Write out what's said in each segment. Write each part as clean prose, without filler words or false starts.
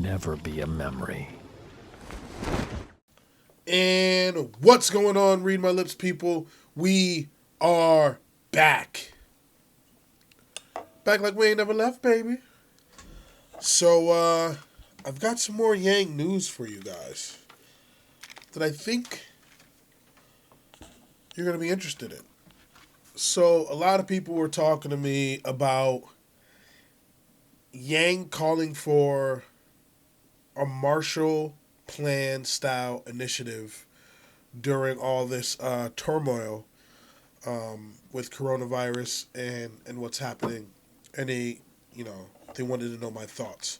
never be a memory. And what's going on, Read My Lips people? We are back. Back like we ain't never left, baby. So, I've got some more Yang news for you guys that I think you're going to be interested in. So, a lot of people were talking to me about Yang calling for a Marshall Plan style initiative during all this turmoil with coronavirus and what's happening. And they wanted to know my thoughts.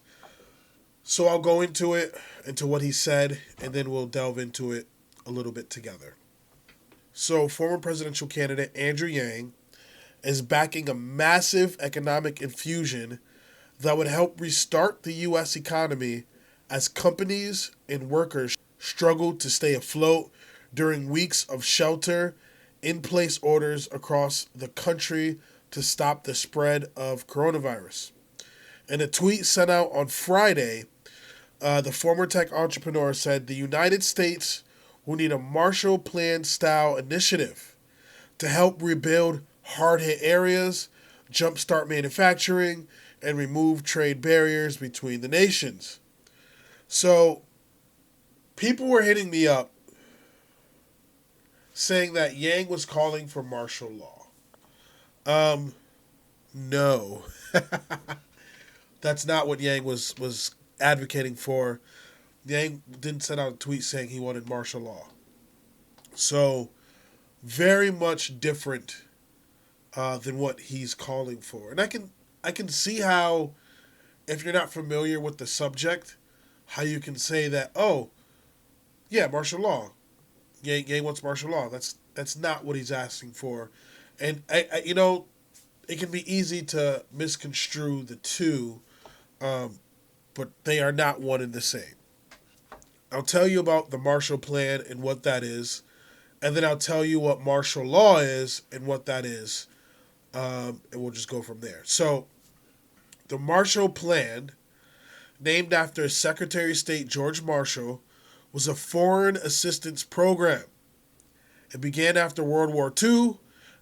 So I'll go into what he said, and then we'll delve into it a little bit together. So former presidential candidate Andrewyang is backing a massive economic infusion that would help restart the U.S. economy as companies and workers struggle to stay afloat during weeks of shelter-in-place orders across the country to stop the spread of coronavirus. In a tweet sent out on Friday, the former tech entrepreneur said the United States will need a Marshall Plan-style initiative to help rebuild hard-hit areas, jumpstart manufacturing, and remove trade barriers between the nations. So, people were hitting me up saying that Yang was calling for martial law. No. That's not what Yang was advocating for. Yang didn't send out a tweet saying he wanted martial law. So, very much different than what he's calling for. And I can see how, if you're not familiar with the subject, how you can say that, oh, yeah, martial law. Yang wants martial law. That's not what he's asking for. And, I it can be easy to misconstrue the two, but they are not one and the same. I'll tell you about the Marshall Plan and what that is, and then I'll tell you what martial law is and what that is, and we'll just go from there. So, the Marshall Plan, named after Secretary of State George Marshall, was a foreign assistance program. It began after World War II,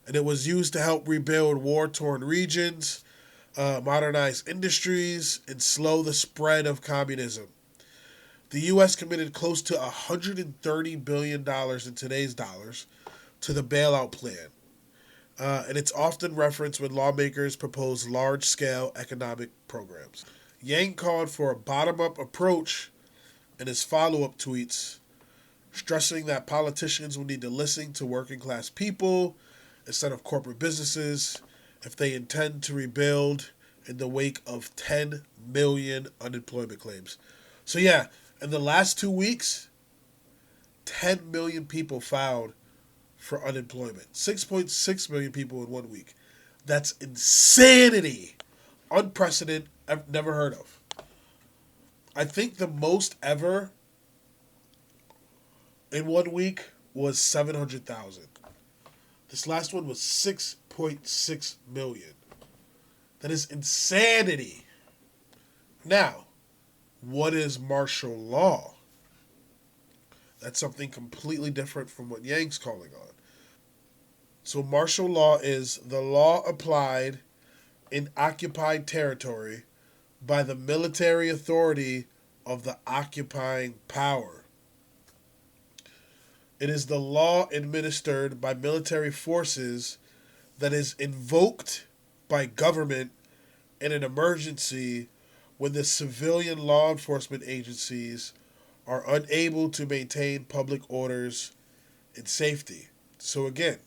and it was used to help rebuild war-torn regions, modernize industries, and slow the spread of communism. The U.S. committed close to $130 billion in today's dollars to the bailout plan, and it's often referenced when lawmakers propose large-scale economic programs. Yang called for a bottom-up approach in his follow-up tweets, stressing that politicians will need to listen to working-class people instead of corporate businesses if they intend to rebuild in the wake of 10 million unemployment claims. So yeah, in the last 2 weeks, 10 million people filed for unemployment. 6.6 million people in 1 week. That's insanity. Unprecedented. I've never heard of. I think the most ever in 1 week was 700,000. This last one was 6.6 million. That is insanity. Now, what is martial law? That's something completely different from what Yang's calling on. So martial law is the law applied in occupied territory by the military authority of the occupying power. It is the law administered by military forces that is invoked by government in an emergency when the civilian law enforcement agencies are unable to maintain public orders and safety. So again,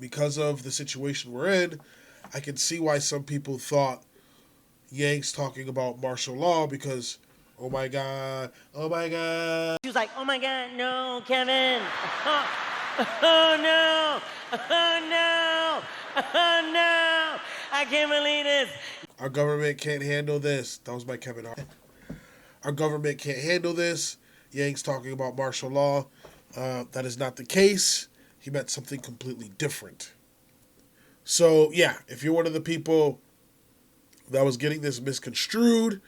because of the situation we're in, I can see why some people thought Yang's talking about martial law because, oh my God. She was like, oh my God, no, Kevin. Oh no. Oh no. Oh no. I can't believe this. Our government can't handle this. That was my Kevin Hart. Our government can't handle this. Yang's talking about martial law. That is not the case. He meant something completely different. So, yeah, if you're one of the people that was getting this misconstrued,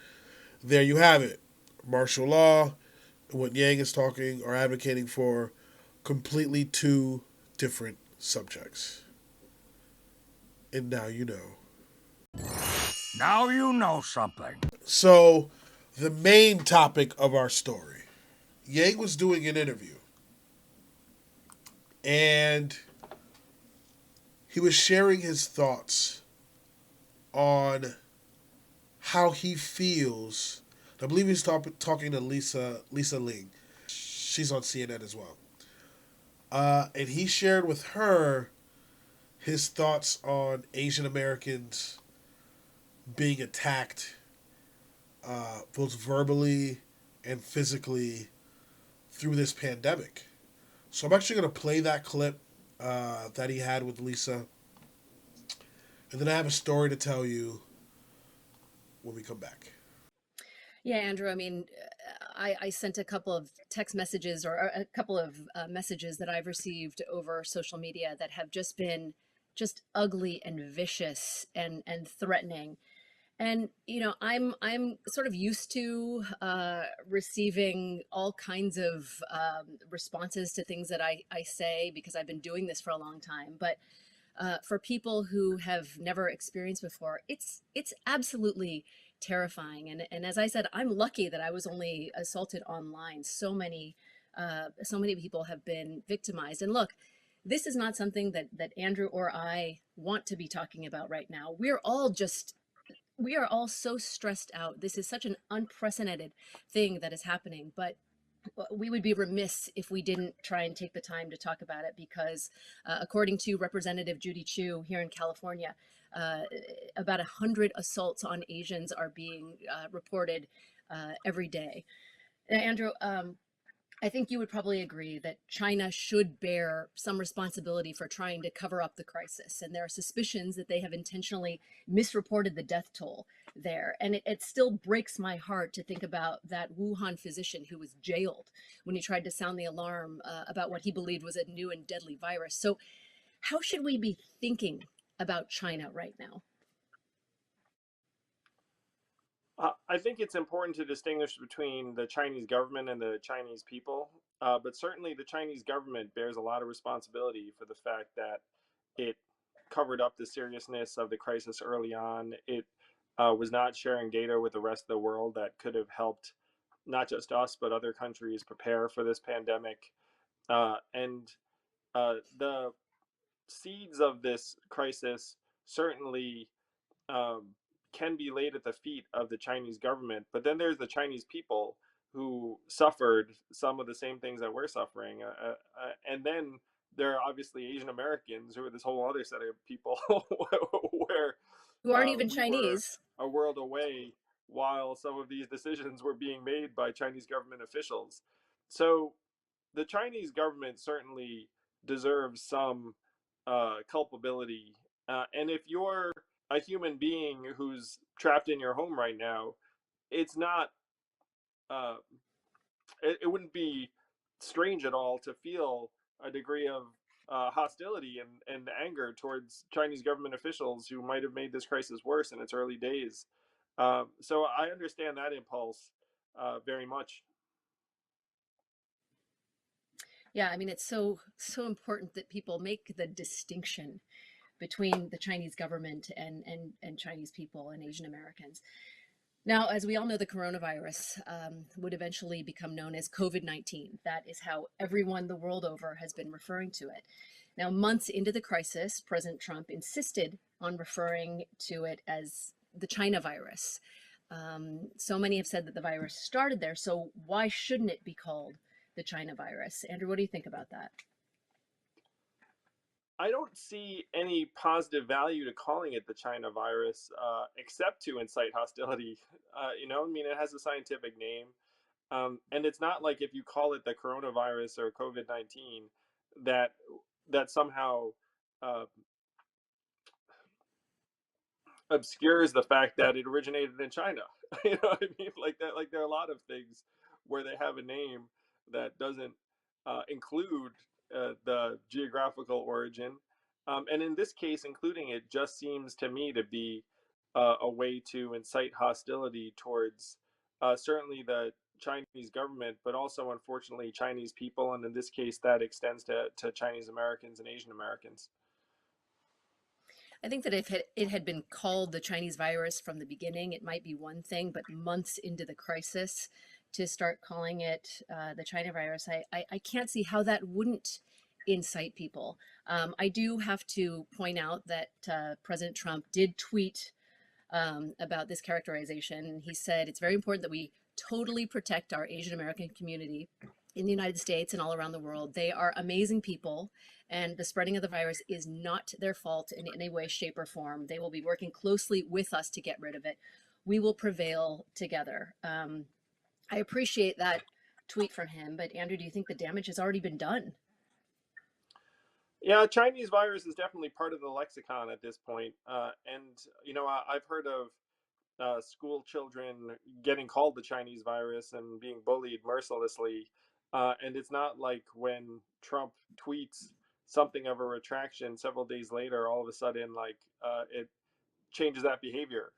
there you have it. Martial law and what Yang is talking or advocating for, completely two different subjects. And now you know. Now you know something. So, the main topic of our story, Yang was doing an interview, and he was sharing his thoughts on how he feels. I believe he's talking to Lisa Ling. She's on CNN as well. And he shared with her his thoughts on Asian Americans being attacked, both verbally and physically, through this pandemic. So I'm actually going to play that clip that he had with Lisa. And then I have a story to tell you when we come back. Yeah, Andrew, I mean, I sent a couple of text messages or a couple of messages that I've received over social media that have just been just ugly and vicious and threatening. And I'm sort of used to receiving all kinds of responses to things that I say because I've been doing this for a long time. But for people who have never experienced before, it's absolutely terrifying. And as I said, I'm lucky that I was only assaulted online. So many people have been victimized. And look, this is not something that Andrew or I want to be talking about right now. We are all so stressed out. This is such an unprecedented thing that is happening, but we would be remiss if we didn't try and take the time to talk about it because, according to Representative Judy Chu here in California, uh, about 100 assaults on Asians are being reported every day. Now, Andrew, I think you would probably agree that China should bear some responsibility for trying to cover up the crisis. And there are suspicions that they have intentionally misreported the death toll there. And it still breaks my heart to think about that Wuhan physician who was jailed when he tried to sound the alarm about what he believed was a new and deadly virus. So, how should we be thinking about China right now? I think it's important to distinguish between the Chinese government and the Chinese people. But certainly, the Chinese government bears a lot of responsibility for the fact that it covered up the seriousness of the crisis early on. It was not sharing data with the rest of the world that could have helped not just us, but other countries prepare for this pandemic. And the seeds of this crisis certainly um, can be laid at the feet of the Chinese government. But then there's the Chinese people who suffered some of the same things that we're suffering. And then there are obviously Asian Americans who are this whole other set of people where Who aren't even we were Chinese? a world away while some of these decisions were being made by Chinese government officials. So the Chinese government certainly deserves some culpability. And if you're a human being who's trapped in your home right now, it's not, uh, it wouldn't be strange at all to feel a degree of hostility and anger towards Chinese government officials who might have made this crisis worse in its early days. So I understand that impulse very much. Yeah, I mean, it's so important that people make the distinction between the Chinese government and Chinese people and Asian Americans. Now, as we all know, the coronavirus would eventually become known as COVID-19. That is how everyone the world over has been referring to it. Now, months into the crisis, President Trump insisted on referring to it as the China virus. So many have said that the virus started there, so why shouldn't it be called the China virus? Andrew, what do you think about that? I don't see any positive value to calling it the China virus, except to incite hostility. I mean, it has a scientific name, and it's not like if you call it the coronavirus or COVID-19, that that somehow uh, obscures the fact that it originated in China. You know what I mean? Like that. Like there are a lot of things where they have a name that doesn't include the geographical origin, and in this case, including it just seems to me to be a way to incite hostility towards certainly the Chinese government, but also unfortunately Chinese people, and in this case, that extends to Chinese Americans and Asian Americans. I think that if it had been called the Chinese virus from the beginning, it might be one thing, but months into the crisis, to start calling it the China virus, I can't see how that wouldn't incite people. I do have to point out that President Trump did tweet about this characterization. He said it's very important that we totally protect our Asian American community in the United States and all around the world. They are amazing people, and the spreading of the virus is not their fault in any way, shape, or form. They will be working closely with us to get rid of it. We will prevail together. I appreciate that tweet from him, but Andrew, do you think the damage has already been done? Yeah, Chinese virus is definitely part of the lexicon at this point. And, I've heard of school children getting called the Chinese virus and being bullied mercilessly. And it's not like when Trump tweets something of a retraction several days later, all of a sudden, like, it changes that behavior.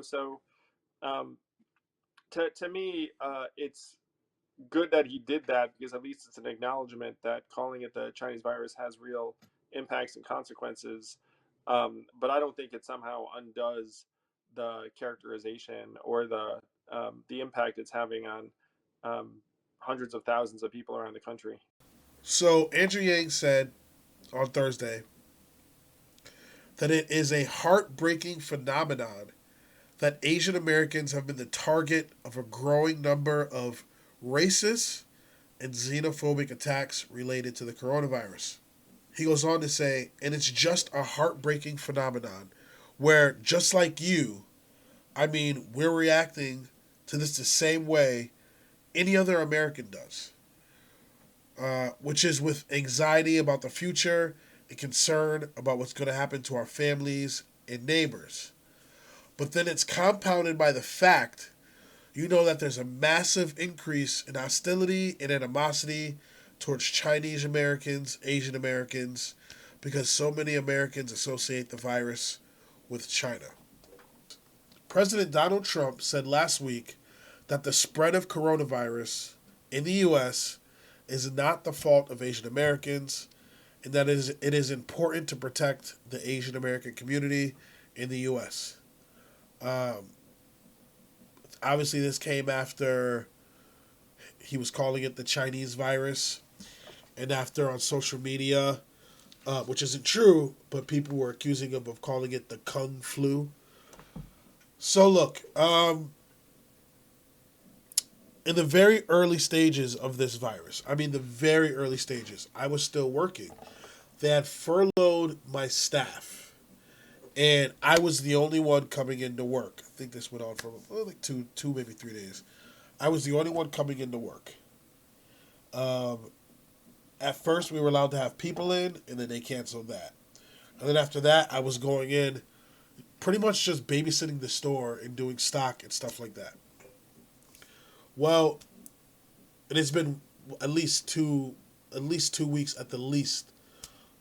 So um, to me, it's good that he did that, because at least it's an acknowledgement that calling it the Chinese virus has real impacts and consequences. But I don't think it somehow undoes the characterization or the impact it's having on um, hundreds of thousands of people around the country. So Andrew Yang said on Thursday that it is a heartbreaking phenomenon that Asian Americans have been the target of a growing number of racist and xenophobic attacks related to the coronavirus. He goes on to say, and it's just a heartbreaking phenomenon where, just like you, we're reacting to this the same way any other American does, which is with anxiety about the future and concern about what's going to happen to our families and neighbors. But then it's compounded by the fact, that there's a massive increase in hostility and animosity towards Chinese Americans, Asian Americans, because so many Americans associate the virus with China. President Donald Trump said last week that the spread of coronavirus in the U.S. is not the fault of Asian Americans, and that it is important to protect the Asian American community in the U.S. Obviously, this came after he was calling it the Chinese virus, and after on social media, which isn't true, but people were accusing him of calling it the Kung flu. So look, in the very early stages of this virus, the very early stages, I was still working. They had furloughed my staff, and I was the only one coming into work. I think this went on for like two, maybe 3 days. I was the only one coming into work. At first, we were allowed to have people in, and then they canceled that. And then after that, I was going in, pretty much just babysitting the store and doing stock and stuff like that. Well, it has been at least two weeks at the least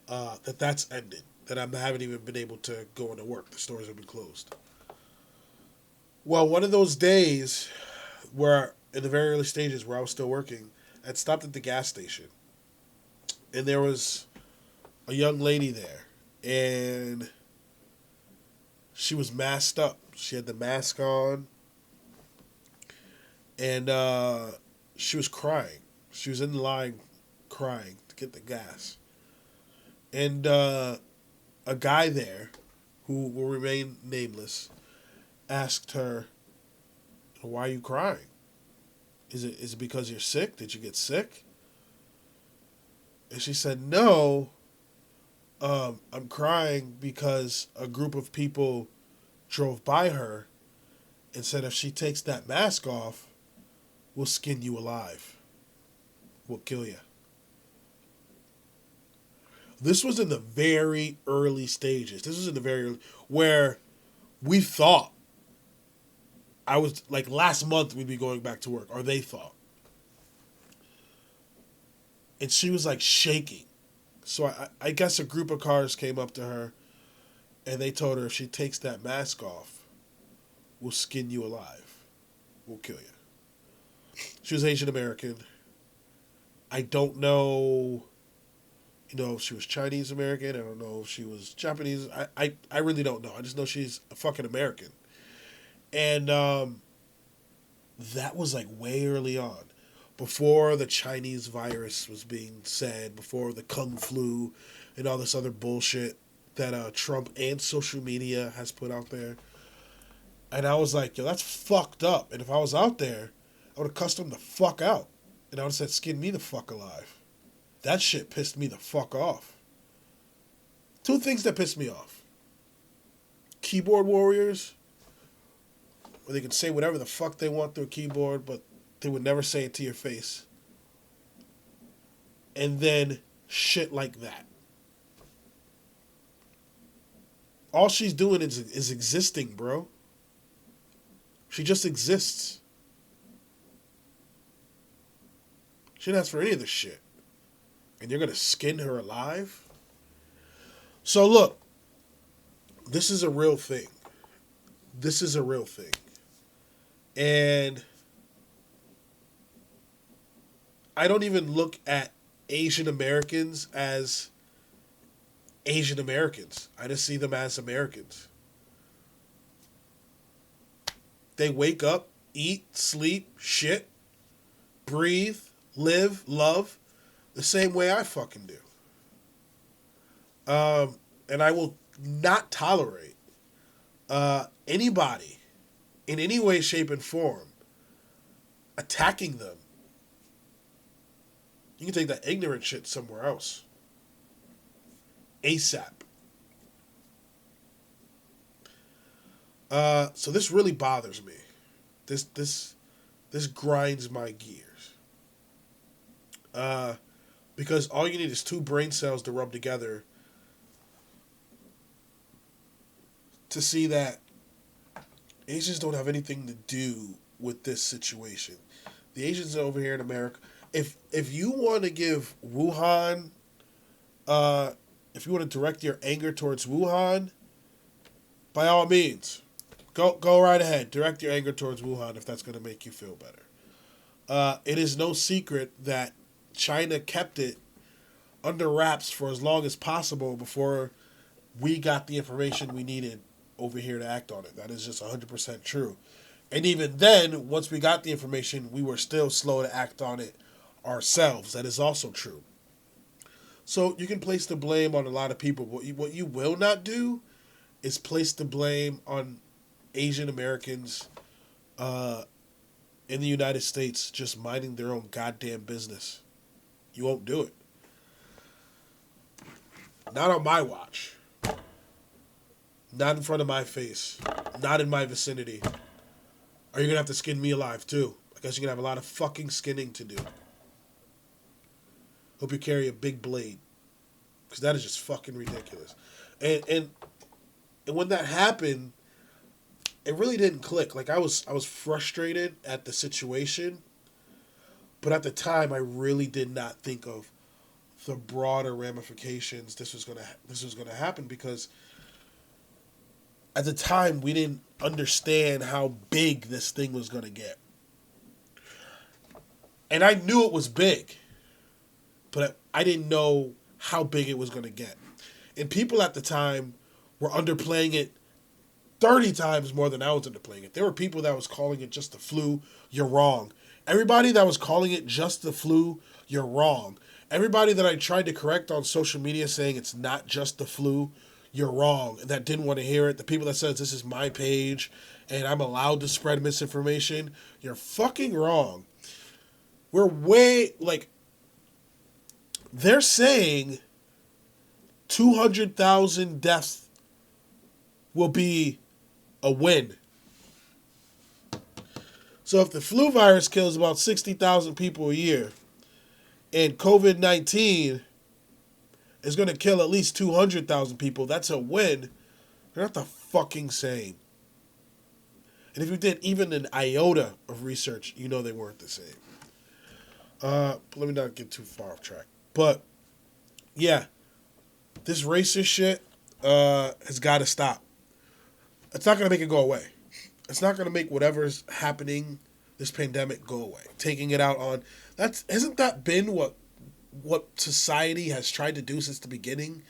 that's ended. That I haven't even been able to go into work. The stores have been closed. Well, one of those days where, in the very early stages where I was still working, I'd stopped at the gas station. And there was a young lady there. And she was masked up. She had the mask on. And she was crying. She was in the line crying to get the gas. And a guy there, who will remain nameless, asked her, "Why are you crying? Is it because you're sick? Did you get sick?" And she said, "No, I'm crying because a group of people drove by her and said if she takes that mask off, we'll skin you alive. We'll kill you." This was in the very early stages. This was in the very early, where we thought, I was like last month we'd be going back to work, or they thought. And she was like shaking. So I guess a group of cars came up to her and they told her if she takes that mask off, we'll skin you alive. we'll kill you. She was Asian American. I don't know, if she was Chinese American. I don't know if she was Japanese. I really don't know. I just know she's a fucking American. And that was like way early on. Before the Chinese virus was being said, before the Kung flu and all this other bullshit that Trump and social media has put out there. And I was like, yo, that's fucked up. And if I was out there, I would have cussed them the fuck out. And I would have said, skin me the fuck alive. That shit pissed me the fuck off. Two things that pissed me off. Keyboard warriors, where they can say whatever the fuck they want through a keyboard, but they would never say it to your face. And then shit like that. All she's doing is existing, bro. She just exists. She didn't ask for any of this shit. And you're going to skin her alive? So look, this is a real thing. This is a real thing. And I don't even look at Asian Americans as Asian Americans. I just see them as Americans. They wake up, eat, sleep, shit, breathe, live, love the same way I fucking do. And I will not tolerate anybody in any way, shape, and form attacking them. You can take that ignorant shit somewhere else. ASAP. So this really bothers me. This grinds my gears. Because all you need is two brain cells to rub together to see that Asians don't have anything to do with this situation. The Asians over here in America, if you want to give Wuhan, if you want to direct your anger towards Wuhan, by all means, go right ahead. Direct your anger towards Wuhan if that's going to make you feel better. It is no secret that China kept it under wraps for as long as possible before we got the information we needed over here to act on it. That is just 100% true. And even then, once we got the information, we were still slow to act on it ourselves. That is also true. So you can place the blame on a lot of people. What you will not do is place the blame on Asian Americans in the United States just minding their own goddamn business. You won't do it. Not on my watch. Not in front of my face. Not in my vicinity. Are you going to have to skin me alive too? I guess you're going to have a lot of fucking skinning to do. Hope you carry a big blade. Because that is just fucking ridiculous. And when that happened, it really didn't click. Like I was frustrated at the situation. But at the time, I really did not think of the broader ramifications this was gonna happen, because at the time we didn't understand how big this thing was gonna get, and I knew it was big, but I didn't know how big it was gonna get, and people at the time were underplaying it 30 times more than I was underplaying it. There were people that was calling it just the flu. You're wrong. Everybody that was calling it just the flu, you're wrong. Everybody that I tried to correct on social media saying it's not just the flu, you're wrong. And that didn't want to hear it. The people that says this is my page and I'm allowed to spread misinformation, you're fucking wrong. We're way, they're saying 200,000 deaths will be a win. So if the flu virus kills about 60,000 people a year, and COVID-19 is going to kill at least 200,000 people, that's a win. They're not the fucking same. And if you did even an iota of research, you know they weren't the same. Let me not get too far off track. But, yeah, this racist shit has got to stop. It's not going to make it go away. It's not going to make whatever's happening this pandemic go away. Taking it out on hasn't that been what society has tried to do since the beginning?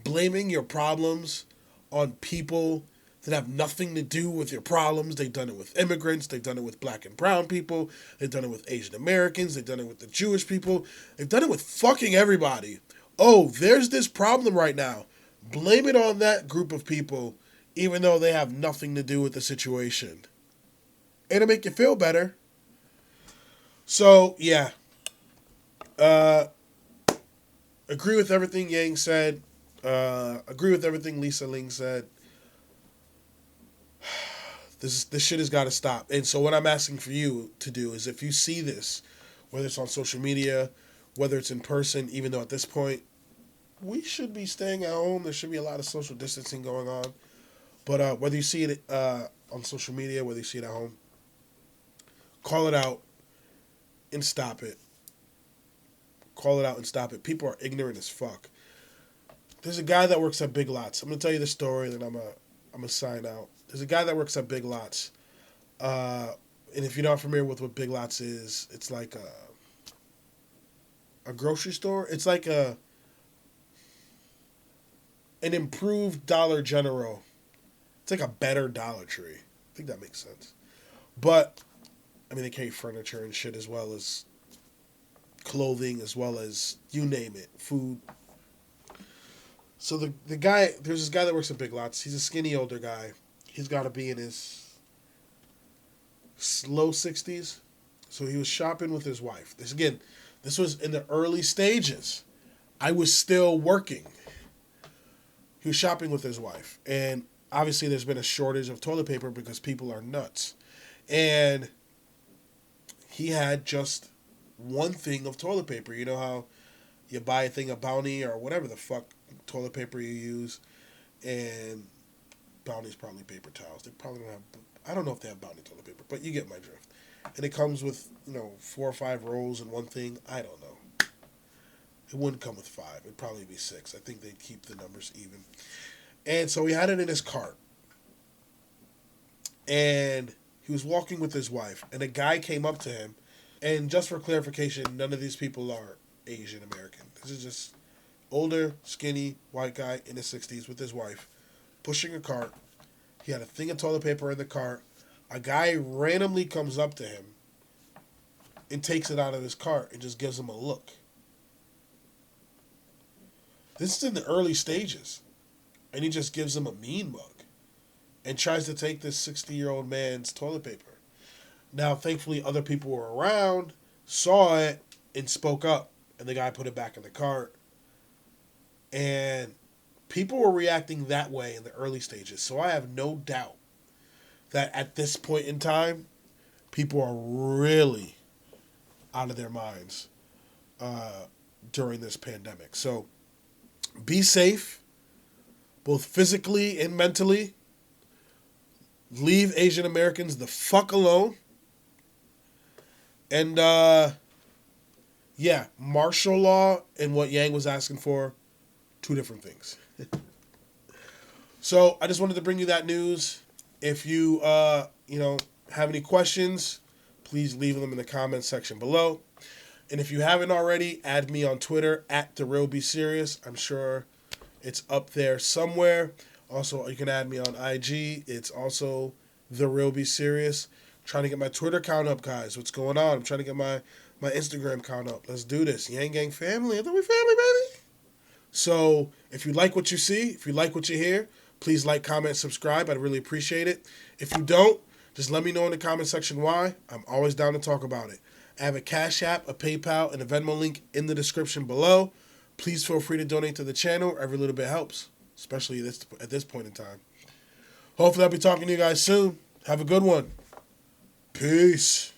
Blaming your problems on people that have nothing to do with your problems. They've done it with immigrants. They've done it with black and brown people. They've done it with Asian Americans. They've done it with the Jewish people. They've done it with fucking everybody. Oh, there's this problem right now. Blame it on that group of people, even though they have nothing to do with the situation. It'll make you feel better. So, yeah. Agree with everything Yang said. Agree with everything Lisa Ling said. This shit has got to stop. And so what I'm asking for you to do is, if you see this, whether it's on social media, whether it's in person, even though at this point we should be staying at home, there should be a lot of social distancing going on. But whether you see it on social media, whether you see it at home, call it out and stop it. Call it out and stop it. People are ignorant as fuck. There's a guy that works at Big Lots. I'm gonna tell you the story, then I'm gonna sign out. There's a guy that works at Big Lots, and if you're not familiar with what Big Lots is, it's like a grocery store. It's like an improved Dollar General. It's like a better Dollar Tree. I think that makes sense. But I mean, they carry furniture and shit, as well as clothing, as well as you name it, food. So the guy, there's this guy that works at Big Lots. He's a skinny older guy. He's got to be in his low 60s. So he was shopping with his wife. This was in the early stages. I was still working. He was shopping with his wife. And obviously there's been a shortage of toilet paper because people are nuts. And he had just one thing of toilet paper. You know how you buy a thing of Bounty or whatever the fuck toilet paper you use, and Bounty's probably paper towels. They probably don't have, I don't know if they have Bounty toilet paper, but you get my drift. And it comes with, 4 or 5 rolls in one thing. I don't know. It wouldn't come with 5. It'd probably be 6. I think they'd keep the numbers even. And so he had it in his cart. And he was walking with his wife, and a guy came up to him. And just for clarification, none of these people are Asian American. This is just older, skinny, white guy in his 60s with his wife, pushing a cart. He had a thing of toilet paper in the cart. A guy randomly comes up to him and takes it out of his cart and just gives him a look. This is in the early stages. And he just gives him a mean mug and tries to take this 60-year-old man's toilet paper. Now, thankfully, other people were around, saw it, and spoke up. And the guy put it back in the cart. And people were reacting that way in the early stages. So I have no doubt that at this point in time, people are really out of their minds during this pandemic. So be safe, both physically and mentally. Leave Asian Americans the fuck alone. And, yeah, martial law and what Yang was asking for, 2 different things. So I just wanted to bring you that news. If you, have any questions, please leave them in the comments section below. And if you haven't already, add me on Twitter at TheRealBCereus. I'm sure it's up there somewhere. Also, you can add me on IG. It's also TheRealBCereus. Trying to get my Twitter count up, guys. What's going on? I'm trying to get my Instagram count up. Let's do this. Yang Gang family. I thought we family, baby. So if you like what you see, if you like what you hear, please like, comment, subscribe. I'd really appreciate it. If you don't, just let me know in the comment section why. I'm always down to talk about it. I have a Cash App, a PayPal, and a Venmo link in the description below. Please feel free to donate to the channel. Every little bit helps, especially at this point in time. Hopefully I'll be talking to you guys soon. Have a good one. Peace.